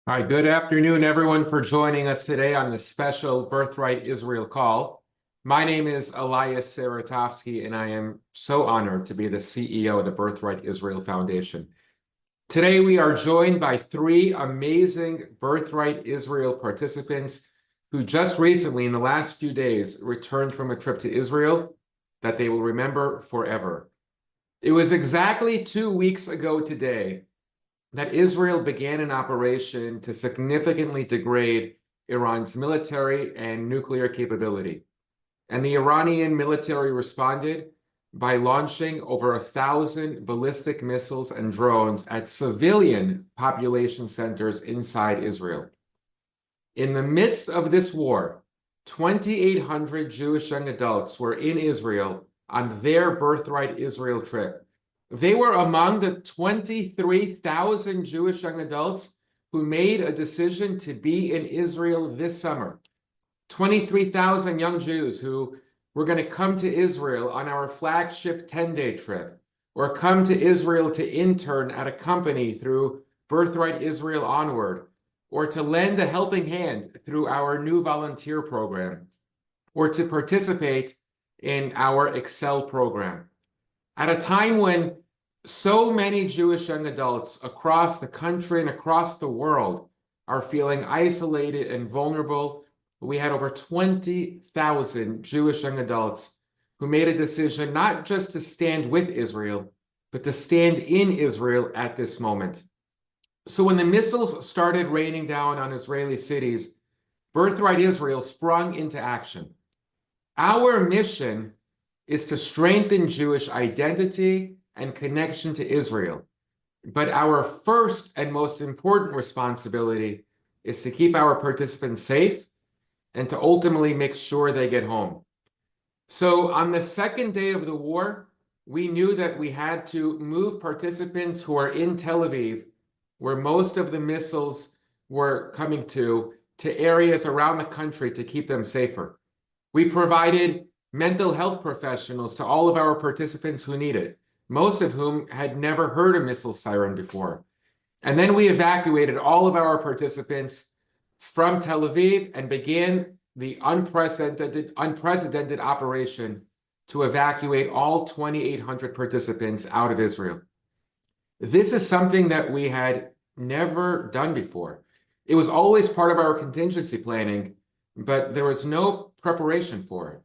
Hi, good afternoon, everyone, for joining us today on this special Birthright Israel call. My name is Elias Saratovsky, and I am so honored to be the CEO of the Birthright Israel Foundation. Today, we are joined by three amazing Birthright Israel participants who just recently, in the last few days, returned from a trip to Israel that they will remember forever. It was exactly 2 weeks ago today that Israel began an operation to significantly degrade Iran's military and nuclear capability. And the Iranian military responded by launching over 1,000 ballistic missiles and drones at civilian population centers inside Israel. In the midst of this war, 2,800 Jewish young adults were in Israel on their Birthright Israel trip. They were among the 23,000 Jewish young adults who made a decision to be in Israel this summer. 23,000 young Jews who were going to come to Israel on our flagship 10-day trip, or come to Israel to intern at a company through Birthright Israel Onward, or to lend a helping hand through our new volunteer program, or to participate in our Excel program. At a time when so many Jewish young adults across the country and across the world are feeling isolated and vulnerable, we had over 20,000 Jewish young adults who made a decision not just to stand with Israel, but to stand in Israel at this moment. So when the missiles started raining down on Israeli cities, Birthright Israel sprung into action. Our mission is to strengthen Jewish identity and connection to Israel. But our first and most important responsibility is to keep our participants safe and to ultimately make sure they get home. So on the second day of the war, we knew that we had to move participants who are in Tel Aviv, where most of the missiles were coming to areas around the country to keep them safer. We provided mental health professionals to all of our participants who need it, most of whom had never heard a missile siren before. And then we evacuated all of our participants from Tel Aviv and began the unprecedented operation to evacuate all 2,800 participants out of Israel. This is something that we had never done before. It was always part of our contingency planning, but there was no preparation for it.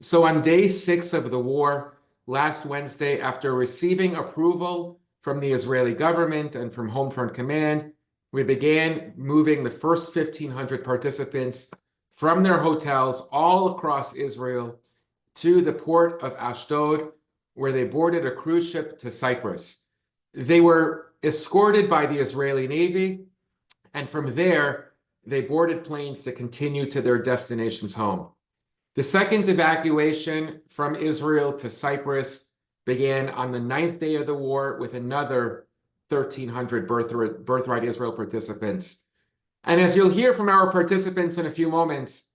So on day 6 of the war, last Wednesday, after receiving approval from the Israeli government and from Home Front Command, we began moving the first 1,500 participants from their hotels all across Israel to the port of Ashdod, where they boarded a cruise ship to Cyprus. They were escorted by the Israeli Navy, and from there, they boarded planes to continue to their destinations home. The second evacuation from Israel to Cyprus began on the 9th day of the war with another 1,300 Birthright Israel participants. And as you'll hear from our participants in a few moments,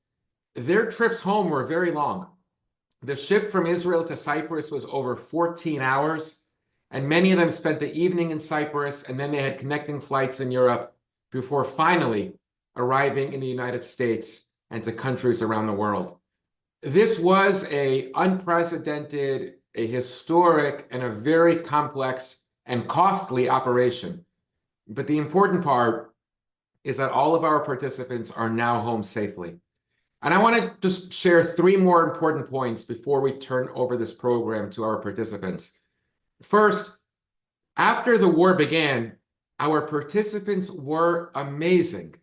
their trips home were very long. The ship from Israel to Cyprus was over 14 hours, and many of them spent the evening in Cyprus, and then they had connecting flights in Europe before finally arriving in the United States and to countries around the world. This was an unprecedented, a historic, and a very complex and costly operation. But the important part is that all of our participants are now home safely. And I want to just share 3 more important points before we turn over this program to our participants. First, after the war began, our participants were amazing.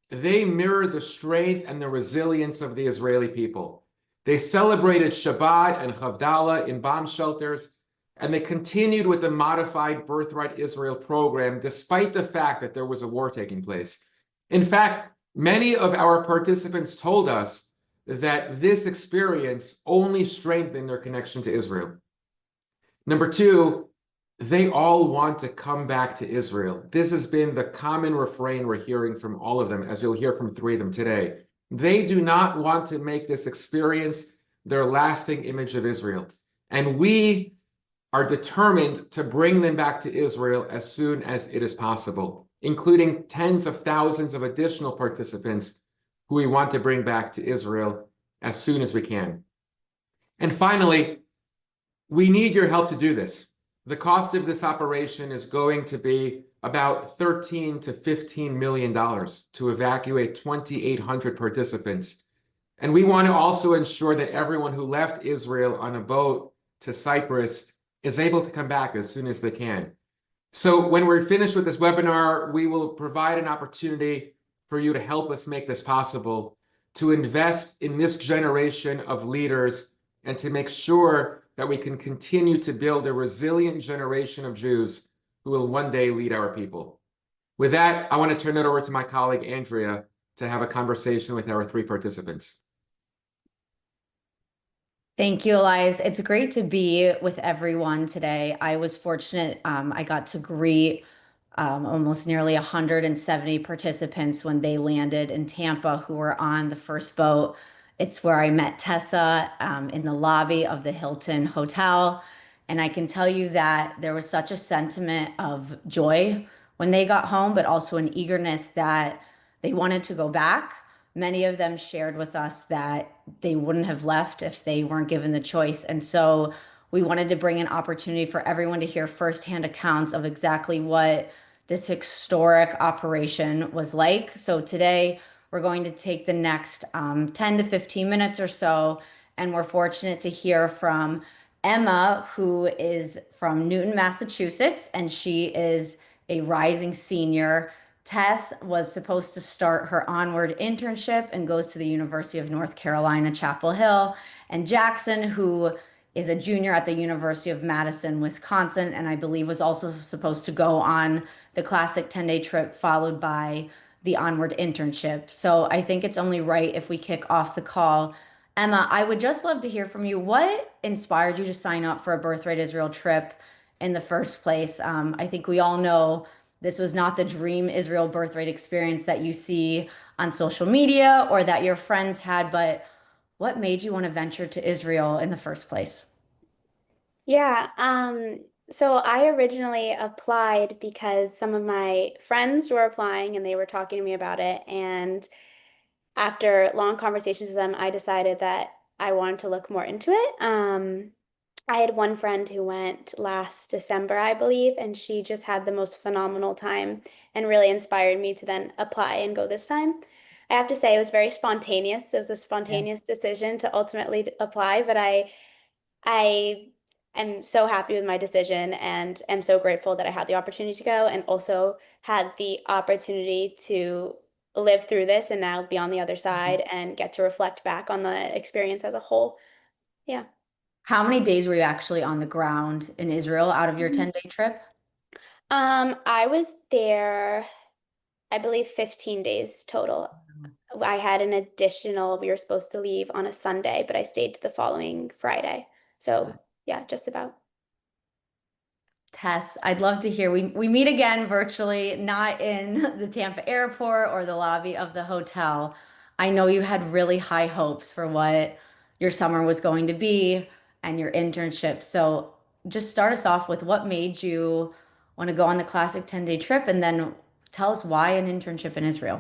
They mirrored the strength and the resilience of the Israeli people. They celebrated Shabbat and Havdalah in bomb shelters, and they continued with the modified Birthright Israel program, despite the fact that there was a war taking place. In fact, many of our participants told us that this experience only strengthened their connection to Israel. Number 2, they all want to come back to Israel. This has been the common refrain we're hearing from all of them, as you'll hear from 3 of them today. They do not want to make this experience their lasting image of Israel. And we are determined to bring them back to Israel as soon as it is possible. including tens of thousands of additional participants who we want to bring back to Israel as soon as we can. And finally, we need your help to do this. The cost of this operation is going to be about $13 to $15 million to evacuate 2,800 participants. And we want to also ensure that everyone who left Israel on a boat to Cyprus is able to come back as soon as they can. So when we're finished with this webinar, we will provide an opportunity for you to help us make this possible, to invest in this generation of leaders, and to make sure that we can continue to build a resilient generation of Jews who will one day lead our people. With that, I want to turn it over to my colleague, Andrea, to have a conversation with our three participants. Thank you, Elias. It's great to be with everyone today. I was fortunate. I got to greet almost nearly 170 participants when they landed in Tampa who were on the first boat. It's where I met Tessa in the lobby of the Hilton Hotel. And I can tell you that there was such a sentiment of joy when they got home, but also an eagerness that they wanted to go back. Many of them shared with us that they wouldn't have left if they weren't given the choice. And so we wanted to bring an opportunity for everyone to hear firsthand accounts of exactly what this historic operation was like. So today we're going to take the next 10 to 15 minutes or so, and we're fortunate to hear from Emma, who is from Newton, Massachusetts, and she is a rising senior. Tess was supposed to start her onward internship and goes to the University of North Carolina, Chapel Hill. And Jaxon, who is a junior at the University of Madison, Wisconsin, and I believe was also supposed to go on the classic 10-day trip followed by the onward internship. So I think it's only right if we kick off the call. Emma, I would just love to hear from you. What inspired you to sign up for a Birthright Israel trip in the first place? I think we all know this was not the dream Israel birthright experience that you see on social media or that your friends had, but what made you want to venture to Israel in the first place? Yeah, so I originally applied because some of my friends were applying and they were talking to me about it. And after long conversations with them, I decided that I wanted to look more into it. I had one friend who went last December, I believe, and she just had the most phenomenal time and really inspired me to then apply and go this time. I have to say it was very spontaneous. It was a Yeah. spontaneous decision to ultimately apply, but I am so happy with my decision and am so grateful that I had the opportunity to go and also had the opportunity to live through this and now be on the other side and get to reflect back on the experience as a whole. Yeah. How many days were you actually on the ground in Israel out of your Mhm. 10-day trip? I was there, I believe 15 days total. I had an additional, we were supposed to leave on a Sunday, but I stayed to the following Friday. So yeah, just about. Tess, I'd love to hear. We meet again virtually, not in the Tampa airport or the lobby of the hotel. I know you had really high hopes for what your summer was going to be and your internship. So just start us off with what made you want to go on the classic 10-day trip and then tell us why an internship in Israel.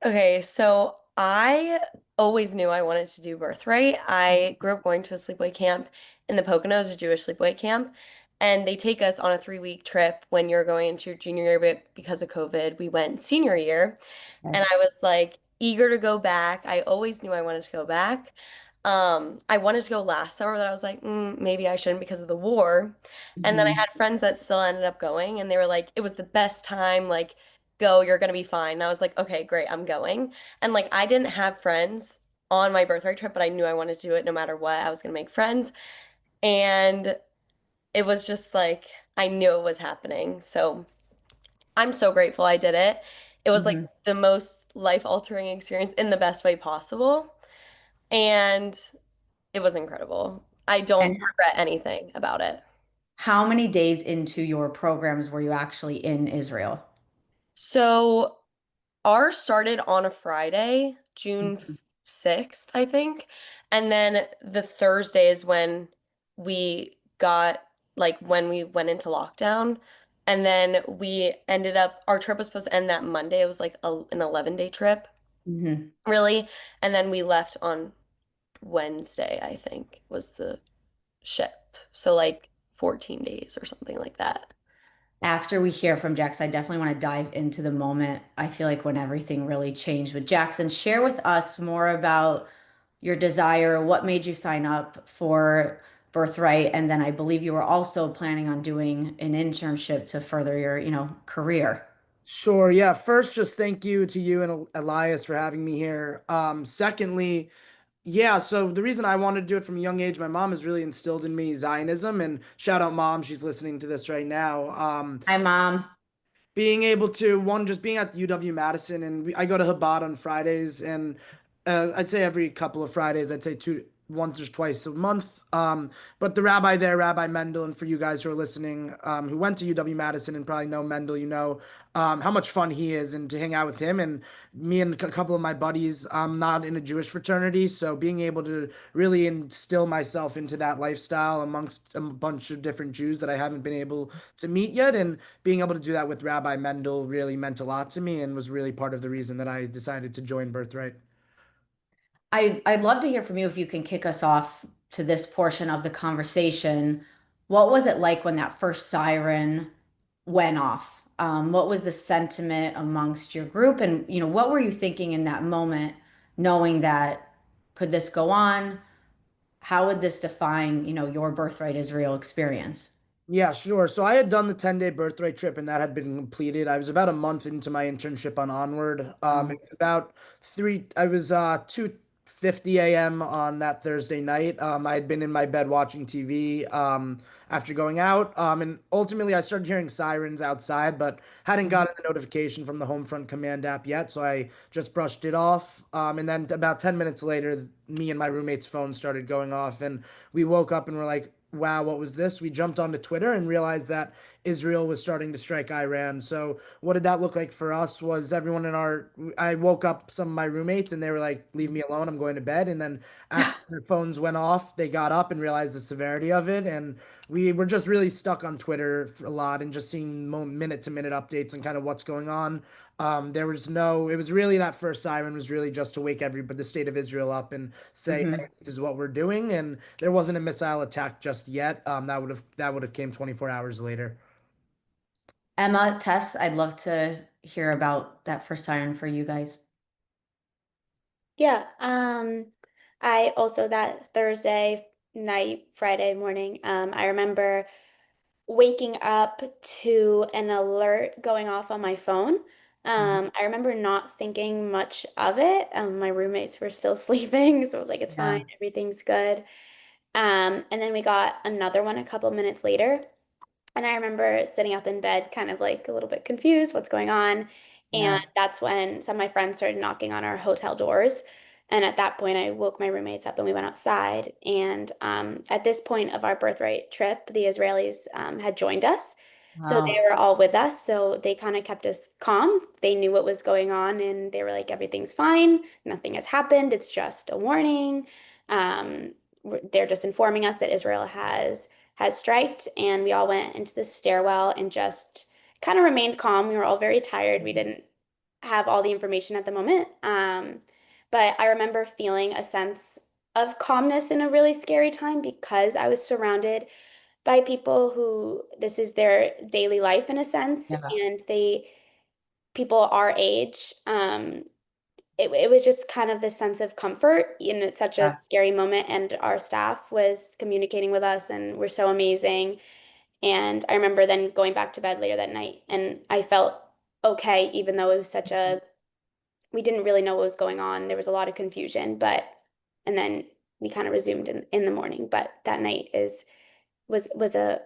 Okay, so I always knew I wanted to do Birthright. I grew up going to a sleepaway camp in the Poconos, a Jewish sleepaway camp, and they take us on a 3-week trip when you're going into your junior year, but because of COVID, we went senior year. And I was like eager to go back. I always knew I wanted to go back. I wanted to go last summer, but I was like, maybe I shouldn't because of the war. And then I Mhm. had friends that still ended up going, and they were like, it was the best time. Like, go, you're gonna be fine. And I was like, okay, great, I'm going. And like, I didn't have friends on my birthright trip, but I knew I wanted to do it no matter what. I was gonna make friends. And it was just like, I knew it was happening. So I'm so grateful I did it. It was like Mhm. the most life-altering experience in the best way possible. And it was incredible. I don't And regret anything about it. how many days into your programs were you actually in Israel? So ours started on a Friday, June 6th, I think. And then the Thursday is when we got, like, when we went into lockdown. And then we ended up, our trip was supposed to end that Monday. It was like an 11-day trip, Hmm. really. And then we left on Wednesday, I think, was the ship. So like 14 days or something like that. After we hear from Jax, I definitely want to dive into the moment. I feel like when everything really changed with Jackson. Share with us more about your desire, what made you sign up for Birthright, and then I believe you were also planning on doing an internship to further your, career. Sure. Yeah. First, just thank you to you and Elias for having me here. Secondly, yeah, so the reason I wanted to do it from a young age, my mom has really instilled in me Zionism, and shout out mom, she's listening to this right now. Hi, Mom. Being able to one just being at UW Madison, and I go to Chabad on Fridays, and I'd say every couple of Fridays, I'd say two once or twice a month. But the rabbi there, Rabbi Mendel, and for you guys who are listening, who went to UW Madison and probably know Mendel, you know how much fun he is, and to hang out with him and me and a couple of my buddies. I'm not in a Jewish fraternity, so being able to really instill myself into that lifestyle amongst a bunch of different Jews that I haven't been able to meet yet, and being able to do that with Rabbi Mendel really meant a lot to me and was really part of the reason that I decided to join Birthright. I'd love to hear from you if you can kick us off to this portion of the conversation. What was it like when that first siren went off? What was the sentiment amongst your group? And, what were you thinking in that moment, knowing that could this go on? How would this define, your Birthright Israel experience? Yeah, sure. So I had done the 10-day birthright trip and that had been completed. I was about a month into my internship on Onward. Um, It's about I was 2:50 a.m. on that Thursday night. I had been in my bed watching TV after going out. And ultimately I started hearing sirens outside, but hadn't gotten the notification from the Homefront Command app yet, so I just brushed it off. And then about 10 minutes later, me and my roommate's phone started going off, and we woke up and were like, wow, what was this? We jumped onto Twitter and realized that Israel was starting to strike Iran. So what did that look like for us was everyone in I woke up some of my roommates and they were like, leave me alone, I'm going to bed. And then after their phones went off, they got up and realized the severity of it. And we were just really stuck on Twitter a lot and just seeing minute to minute updates and kind of what's going on. There was no, it was really that first siren was really just to wake everybody, the state of Israel up and say, hey, mhm. this is what we're doing. And there wasn't a missile attack just yet. That would have came 24 hours later. Emma, Tess, I'd love to hear about that first siren for you guys. Yeah, I also that Thursday night, Friday morning, I remember waking up to an alert going off on my phone. I remember not thinking much of it. My roommates were still sleeping, so I was like, it's fine, Yeah. everything's good. And then we got another one a couple minutes later. And I remember sitting up in bed, kind of like a little bit confused, what's going on? And Yeah. that's when some of my friends started knocking on our hotel doors. And at that point, I woke my roommates up and we went outside. And at this point of our birthright trip, the Israelis had joined us. So they Wow. were all with us. So they kind of kept us calm. They knew what was going on and they were like, everything's fine. Nothing has happened. It's just a warning. Um, they're just informing us that Israel has striked, and we all went into the stairwell and just kind of remained calm. We were all very tired. We didn't have all the information at the moment. But I remember feeling a sense of calmness in a really scary time because I was surrounded by people who this is their daily life in a sense, Yeah. and people our age. It was just kind of this sense of comfort in such a Yeah. scary moment, and our staff was communicating with us and were so amazing. And I remember then going back to bed later that night and I felt okay, even though it was we didn't really know what was going on. There was a lot of confusion, and then we kind of resumed in the morning. But that night was an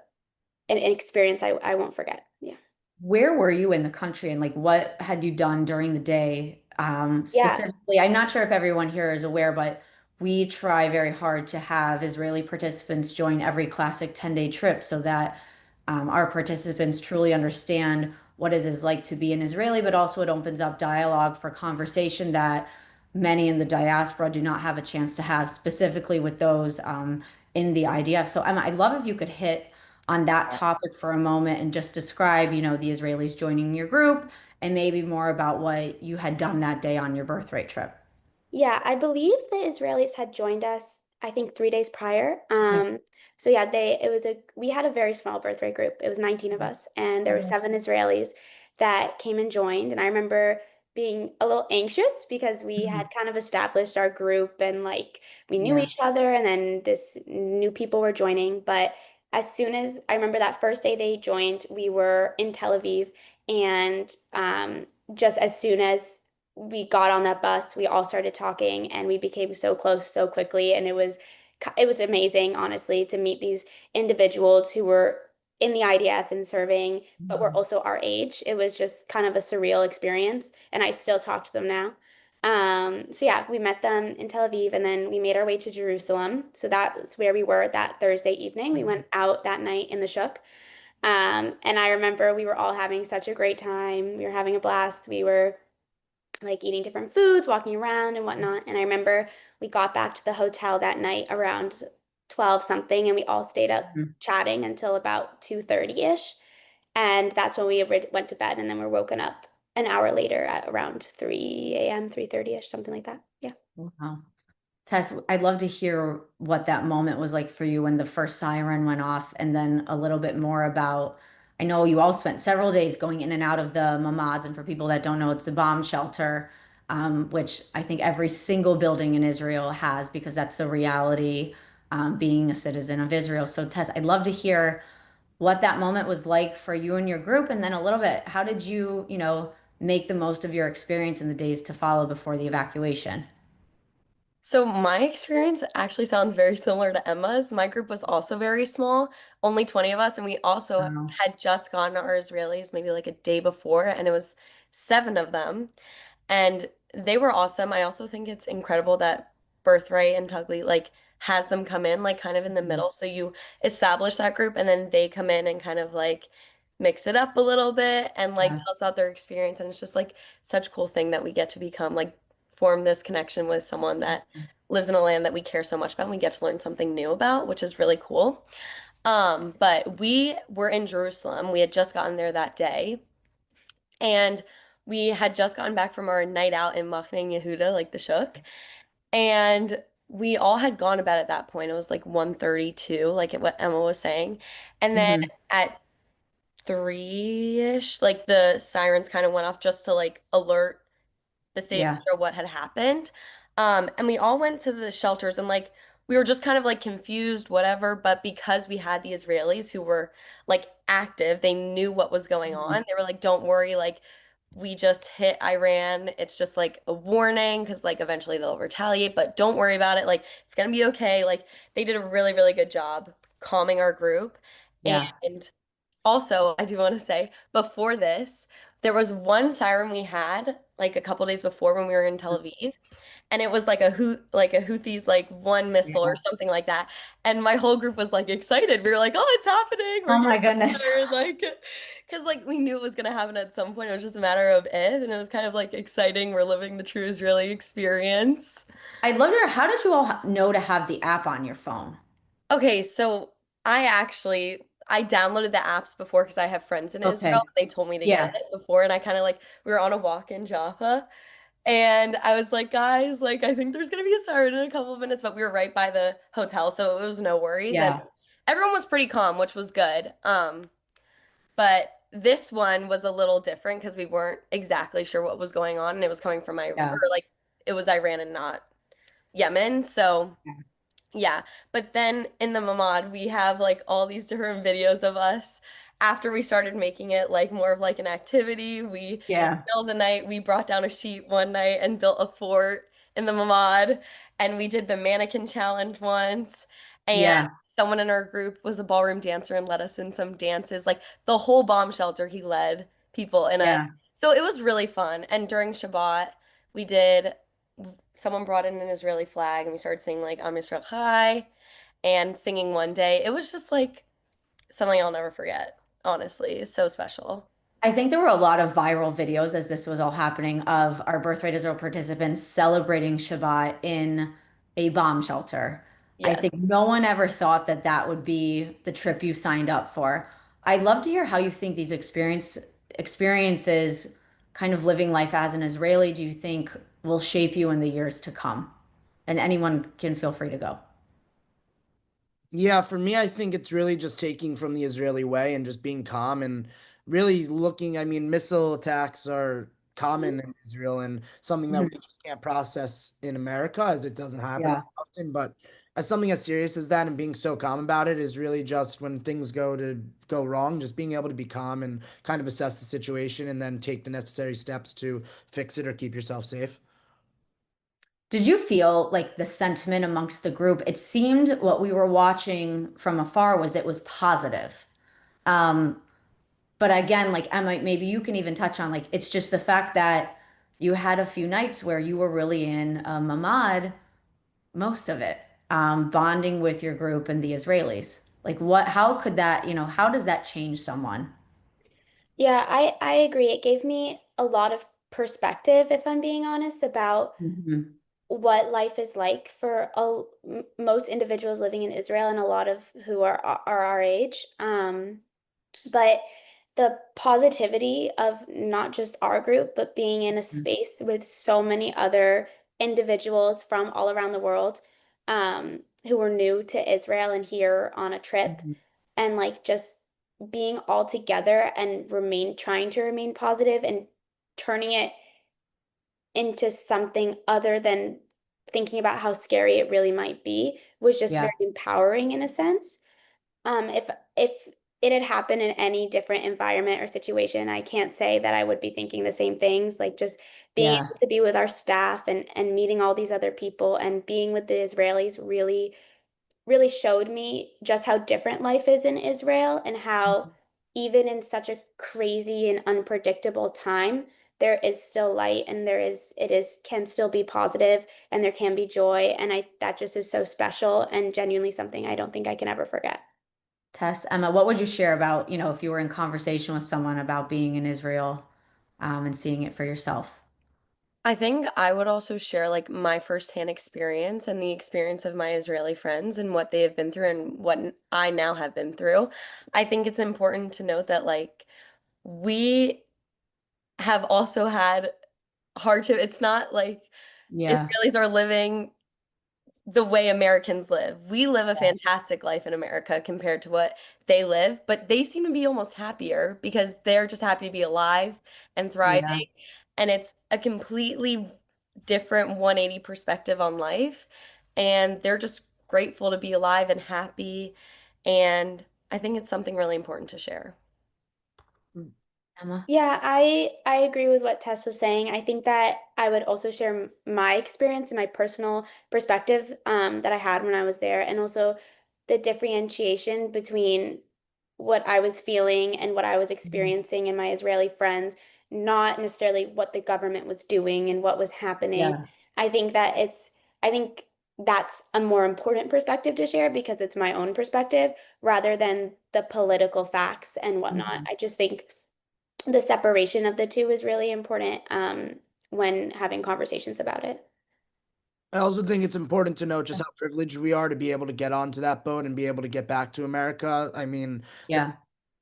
experience I won't forget. Yeah. Where were you in the country and like what had you done during the day? Yeah. Specifically, I'm not sure if everyone here is aware, but we try very hard to have Israeli participants join every classic 10-day trip so that our participants truly understand what it is like to be an Israeli, but also it opens up dialogue for conversation that many in the diaspora do not have a chance to have, specifically with those in the IDF. So Emma, I'd love if you could hit on that topic for a moment and just describe, the Israelis joining your group and maybe more about what you had done that day on your birthright trip? Yeah, I believe the Israelis had joined us, I think 3 days prior. Okay. So yeah, we had a very small birthday group. It was 19 of us, and there were Okay. 7 Israelis that came and joined. And I remember being a little anxious because we Mhm. had kind of established our group and like we knew Yeah. each other, and then this new people were joining. But as soon as I remember that first day they joined, we were in Tel Aviv, and just as soon as we got on that bus, we all started talking and we became so close so quickly. And it was amazing, honestly, to meet these individuals who were in the IDF and serving, but were Mhm. also our age. It was just kind of a surreal experience. And I still talk to them now. So yeah, we met them in Tel Aviv and then we made our way to Jerusalem. So that was where we were that Thursday evening. We went out that night in the Shuk. And I remember we were all having such a great time. We were having a blast. We were like eating different foods, walking around and whatnot. And I remember we got back to the hotel that night around 12 something and we all stayed up Mhm. chatting until about 2:30-ish. And that's when we went to bed and then we're woken up an hour later at around 3 a.m., 3:30-ish, something like that. Yeah. Wow. Tess, I'd love to hear what that moment was like for you when the first siren went off, and then a little bit more about. I know you all spent several days going in and out of the mamads, and for people that don't know, it's a bomb shelter, which I think every single building in Israel has because that's the reality, being a citizen of Israel. So, Tess, I'd love to hear what that moment was like for you and your group, and then a little bit, how did you, make the most of your experience in the days to follow before the evacuation? So my experience actually sounds very similar to Emma's. My group was also very small, only 20 of us, and we also Wow. had just gotten our Israelis maybe like a day before, and it was 7 of them. And they were awesome. I also think it's incredible that Birthright and Tugly like has them come in like kind of in the Mhm. middle. So you establish that group and then they come in and kind of like mix it up a little bit and like Yeah. tell us about their experience. And it's just like such a cool thing that we get to become like form this connection with someone that lives in a land that we care so much about and we get to learn something new about, which is really cool. But we were in Jerusalem. We had just gotten there that day. And we had just gotten back from our night out in Machne Yehuda, like the Shuk. And we all had gone to bed at that point. It was like 1:32, like what Emma was saying. And then Mhm. at 3-ish, like the sirens kind of went off just to like alert the state of Yeah. Israel what had happened. And we all went to the shelters and like we were just kind of like confused, whatever. But because we had the Israelis who were like active, they knew what was going Mhm. on. They were like, don't worry, like we just hit Iran. It's just like a warning because like eventually they'll retaliate, but don't worry about it. Like it's gonna be okay. Like they did a really, really good job calming our group. Yeah. And also, I do want to say before this, there was one siren we had like a couple days before when we were in Tel Aviv, and it was like a Houthis like one missile or Yeah. something like that. And my whole group was like excited. We were like, "Oh, it's happening. We're Oh getting my goodness. tired." Like, because like we knew it was gonna happen at some point. It was just a matter of if, and it was kind of like exciting. We're living the true Israeli experience. I'd love to hear, how did you all know to have the app on your phone? Okay, so I downloaded the apps before because I have friends in Israel. Okay. They told me to get Yeah. it before, and I kind of like we were on a walk in Jaffa, and I was like, guys, like I think there's gonna be a siren in a couple of minutes, but we were right by the hotel, so it was no worries, and Yeah. everyone was pretty calm, which was good. But this one was a little different because we weren't exactly sure what was going on, and it was coming from or Yeah. like it was Iran and not Yemen, so. Yeah, but then in the Mamad, we have like all these different videos of us after we started making it like more of like an activity. We, in the Yeah. middle of the night, we brought down a sheet one night and built a fort in the Mamad, and we did the mannequin challenge once. And Yeah. someone in our group was a ballroom dancer and led us in some dances. Like the whole bomb shelter, he led people in a. Yeah. So it was really fun. And during Shabbat, we did someone brought in an Israeli flag and we started singing like Am Yisrael Chai and singing one day. It was just like something I'll never forget, honestly. It's so special. I think there were a lot of viral videos as this was all happening of our Birthright Israel participants celebrating Shabbat in a bomb shelter. I Yes. think no one ever thought that that would be the trip you signed up for. I'd love to hear how you think these experiences, kind of living life as an Israeli, do you think will shape you in the years to come? And anyone can feel free to go. Yeah, for me, I think it's really just taking from the Israeli way and just being calm and really looking. I mean, missile attacks are common in Israel and something that Mhm. we just can't process in America as it doesn't happen as Yeah. often. But as something as serious as that and being so calm about it is really just when things go wrong, just being able to be calm and kind of assess the situation and then take the necessary steps to fix it or keep yourself safe. Did you feel like the sentiment amongst the group? It seemed what we were watching from afar was it was positive. Um, but again, like Emma, maybe you can even touch on like it's just the fact that you had a few nights where you were really in Mamad most of it, bonding with your group and the Israelis. Like what, how could that, how does that change someone? Yeah, I agree. It gave me a lot of perspective, if I'm being honest, about Mhm. what life is like for most individuals living in Israel and a lot of who are our age. But the positivity of not just our group, but being in a space with so many other individuals from all around the world, who were new to Israel and here on a trip, Mhm. and like just being all together and trying to remain positive and turning it into something other than thinking about how scary it really might be was just Yeah, very empowering in a sense. If it had happened in any different environment or situation, I can't say that I would be thinking the same things. Like just being yeah, able to be with our staff and meeting all these other people and being with the Israelis really showed me just how different life is in Israel and how even in such a crazy and unpredictable time, there is still light and it is can still be positive and there can be joy. And that just is so special and genuinely something I don't think I can ever forget. Tess, Emma, what would you share about, if you were in conversation with someone about being in Israel, and seeing it for yourself? I think I would also share like my firsthand experience and the experience of my Israeli friends and what they have been through and what I now have been through. I think it's important to note that like we have also had hardship. It's not like Yeah, Israelis are living the way Americans live. We live a yeah, fantastic life in America compared to what they live, but they seem to be almost happier because they're just happy to be alive and yeah. thriving. And it's a completely different 180 perspective on life. And they're just grateful to be alive and happy. And I think it's something really important to share. Emma? Yeah, I agree with what Tess was saying. I think that I would also share my experience and my personal perspective that I had when I was there, and also the differentiation between what I was feeling and what I was Mhm. experiencing in my Israeli friends, not necessarily what the government was doing and what was happening. Yeah. I think that I think that's a more important perspective to share because it's my own perspective rather than the political facts and whatnot. Mhm. I just think the separation of the two is really important when having conversations about it. I also think it's important to note just how privileged we are to be able to get onto that boat and be able to get back to America. I mean, there Yeah.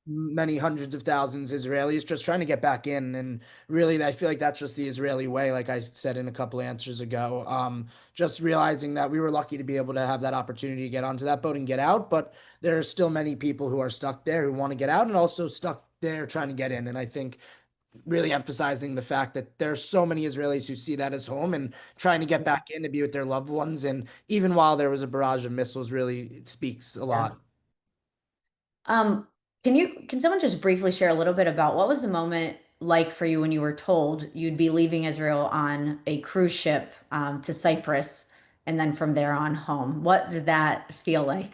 many hundreds of thousands Israelis just trying to get back in. And really, I feel like that's just the Israeli way, like I said in a couple answers ago. Just realizing that we were lucky to be able to have that opportunity to get onto that boat and get out. But there are still many people who are stuck there who want to get out and also stuck there trying to get in. And I think really emphasizing the fact that there's so many Israelis who see that as home and trying to get back in to be with their loved ones. And even while there was a barrage of missiles, really speaks a Yeah. lot. Um, can someone just briefly share a little bit about what was the moment like for you when you were told you'd be leaving Israel on a cruise ship, to Cyprus and then from there on home? What did that feel like?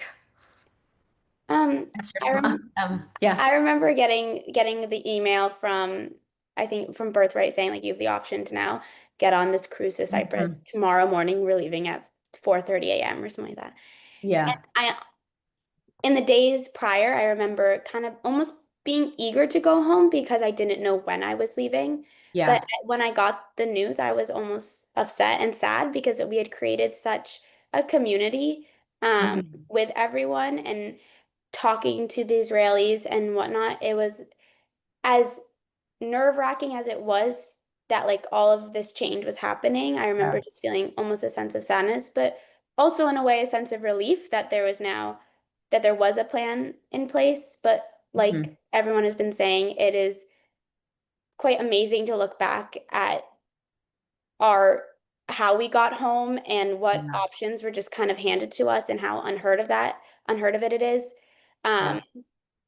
That's your I smile. rem Yeah. I remember getting the email from I think from Birthright saying like you have the option to now get on this cruise to Cyprus Mhm. tomorrow morning. We're leaving at 4:30 a.m. or something like that. And Yeah. in the days prior, I remember kind of almost being eager to go home because I didn't know when I was leaving. But Yeah. when I got the news, I was almost upset and sad because we had created such a community Mhm. with everyone and talking to the Israelis and whatnot. It was as nerve-wracking as it was that like all of this change was happening. I remember Yeah. just feeling almost a sense of sadness, but also in a way a sense of relief that there was a plan in place. But like Mhm. everyone has been saying, it is quite amazing to look back at our how we got home and what Yeah. options were just kind of handed to us and how unheard of it is. Yeah. Um,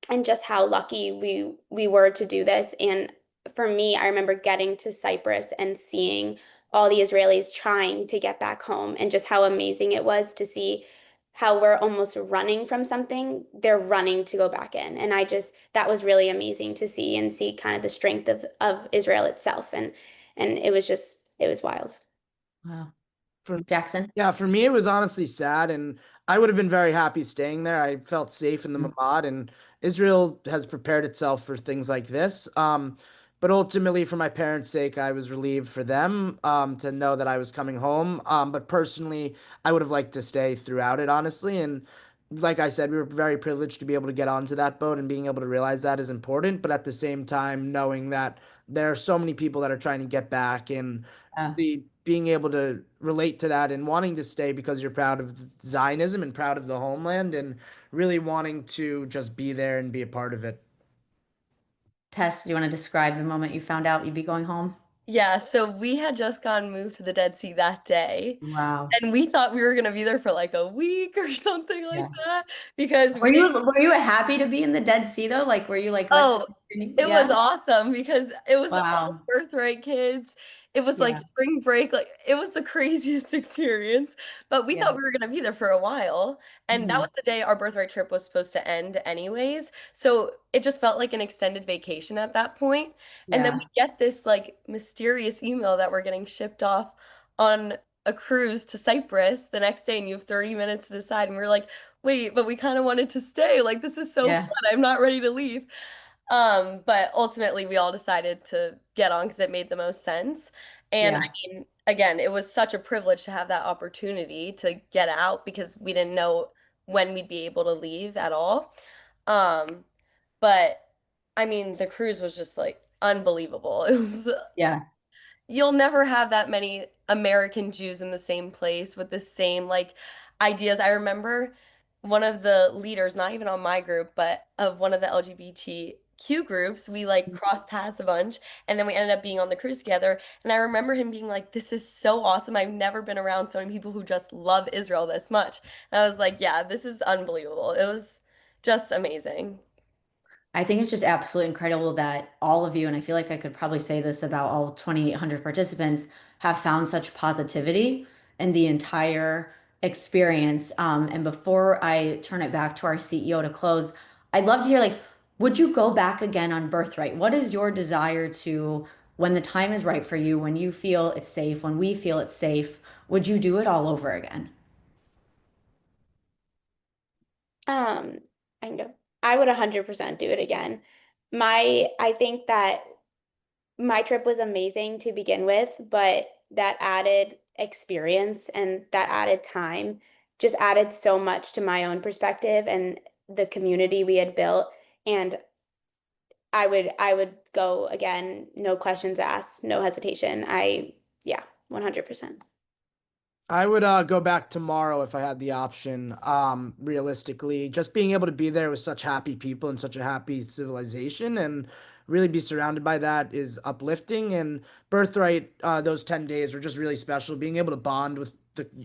and just how lucky we were to do this. And for me, I remember getting to Cyprus and seeing all the Israelis trying to get back home and just how amazing it was to see how we're almost running from something. They're running to go back in. And that was really amazing to see and see kind of the strength of Israel itself. And it was wild. Wow. For Jackson? Yeah, for me, it was honestly sad, and I would have been very happy staying there. I felt safe in the Mhm. Mamad, and Israel has prepared itself for things like this. But ultimately, for my parents' sake, I was relieved for them, to know that I was coming home. But personally, I would have liked to stay throughout it, honestly. And like I said, we were very privileged to be able to get onto that boat, and being able to realize that is important. But at the same time, knowing that there are so many people that are trying to get back, and Yeah. the being able to relate to that and wanting to stay because you're proud of Zionism and proud of the homeland, and really wanting to just be there and be a part of it. Tess, do you want to describe the moment you found out you'd be going home? Yeah, so we had just gone moved to the Dead Sea that day. Wow. And we thought we were gonna be there for like a week or something like Yeah. that because we didn't. Were you happy to be in the Dead Sea though? Like, were you like, let's Oh, continue? it was Yeah. awesome because it was all Wow. Birthright kids. It was like Yeah. spring break, like it was the craziest experience. But we thought Yeah. we were gonna be there for a while. And that Hmm. was the day our Birthright trip was supposed to end anyways. So it just felt like an extended vacation at that point. And then we Yeah. get this like mysterious email that we're getting shipped off on a cruise to Cyprus the next day, and you have 30 minutes to decide. And we're like, wait, but we kind of wanted to stay. Like, this is so fun. Yeah. I'm not ready to leave. But ultimately we all decided to get on because it made the most sense. And I Yeah. mean, again, it was such a privilege to have that opportunity to get out because we didn't know when we'd be able to leave at all. Um, but I mean, the cruise was just like unbelievable. It was Yeah. You'll never have that many American Jews in the same place with the same like ideas. I remember one of the leaders, not even on my group, but of one of the LGBTQ groups, we like crossed paths a bunch and then we ended up being on the cruise together. And I remember him being like, this is so awesome. I've never been around so many people who just love Israel this much. And I was like, yeah, this is unbelievable. It was just amazing. I think it's just absolutely incredible that all of you, and I feel like I could probably say this about all 2,800 participants, have found such positivity in the entire experience. And before I turn it back to our CEO to close, I'd love to hear like, would you go back again on Birthright? What is your desire to, when the time is right for you, when you feel it's safe, when we feel it's safe, would you do it all over again? Um, I know I would 100% do it again. I think that my trip was amazing to begin with, but that added experience and that added time just added so much to my own perspective and the community we had built. And I would go again, no questions asked, no hesitation. Yeah, 100%. I would go back tomorrow if I had the option. Realistically, just being able to be there with such happy people and such a happy civilization, and really be surrounded by that is uplifting. And Birthright, those 10 days were just really special. Being able to bond with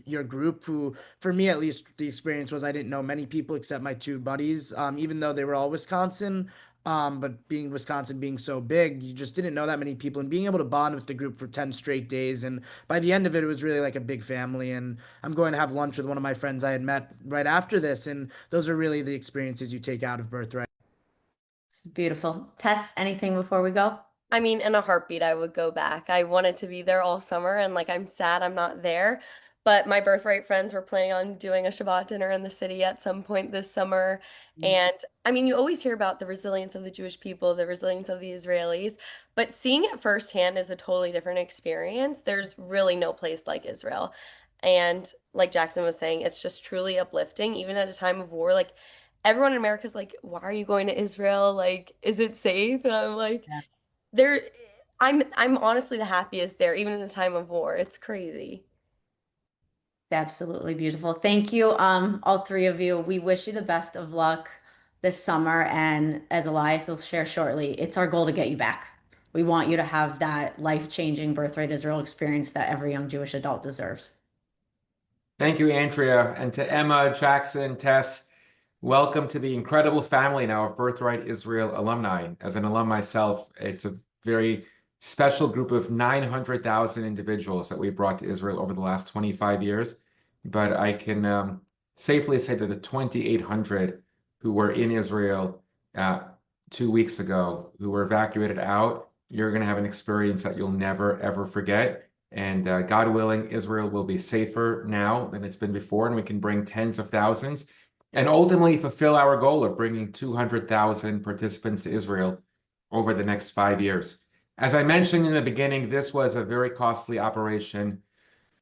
your group, who, for me at least, the experience was I didn't know many people except my two buddies, even though they were all Wisconsin. But being Wisconsin being so big, you just didn't know that many people, and being able to bond with the group for 10 straight days. And by the end of it, it was really like a big family. And I'm going to have lunch with one of my friends I had met right after this. And those are really the experiences you take out of Birthright. Beautiful. Tess, anything before we go? I mean, in a heartbeat, I would go back. I wanted to be there all summer, and like, I'm sad I'm not there. But my birthright friends were planning on doing a Shabbat dinner in the city at some point this summer. And I mean, you always hear about the resilience of the Jewish people, the resilience of the Israelis, but seeing it firsthand is a totally different experience. There's really no place like Israel. And like Jackson was saying, it's just truly uplifting, even at a time of war. Like everyone in America's like, why are you going to Israel? Like, is it safe? And I'm like, Yeah. there, I'm honestly the happiest there, even in a time of war. It's crazy. Absolutely beautiful. Thank you, all three of you. We wish you the best of luck this summer. And as Elias will share shortly, it's our goal to get you back. We want you to have that life-changing Birthright Israel experience that every young Jewish adult deserves. Thank you, Andrea. And to Emma, Jackson, Tess, welcome to the incredible family now of Birthright Israel alumni. As an alum myself, it's a very special group of 900,000 individuals that we've brought to Israel over the last 25 years. But I can safely say that the 2,800 who were in Israel 2 weeks ago, who were evacuated out, you're going to have an experience that you'll never, ever forget. And God willing, Israel will be safer now than it's been before, and we can bring tens of thousands and ultimately fulfill our goal of bringing 200,000 participants to Israel over the next 5 years. As I mentioned in the beginning, this was a very costly operation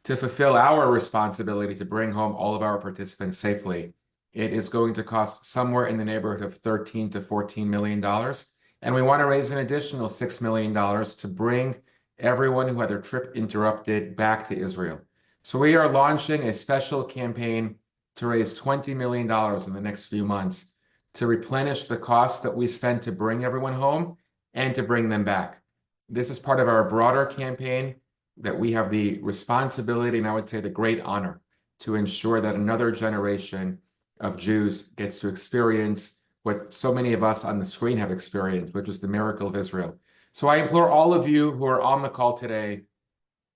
to fulfill our responsibility to bring home all of our participants safely. It is going to cost somewhere in the neighborhood of $13 to $14 million. And we want to raise an additional $6 million to bring everyone who had their trip interrupted back to Israel. So we are launching a special campaign to raise $20 million in the next few months to replenish the costs that we spent to bring everyone home and to bring them back. This is part of our broader campaign that we have the responsibility, and I would say the great honor, to ensure that another generation of Jews gets to experience what so many of us on the screen have experienced, which is the miracle of Israel. So I implore all of you who are on the call today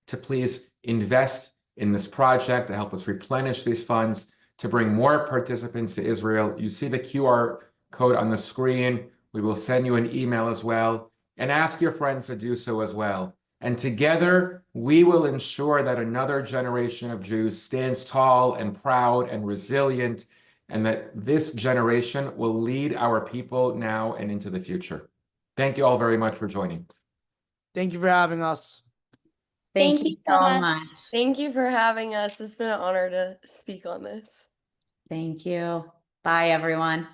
to please invest in this project to help us replenish these funds, to bring more participants to Israel. You see the QR code on the screen. We will send you an email as well, and ask your friends to do so as well. And together, we will ensure that another generation of Jews stands tall and proud and resilient, and that this generation will lead our people now and into the future. Thank you all very much for joining. Thank you for having us. Thank you so much. much. Thank you for having us. It's been an honor to speak on this. Thank you. Bye, everyone.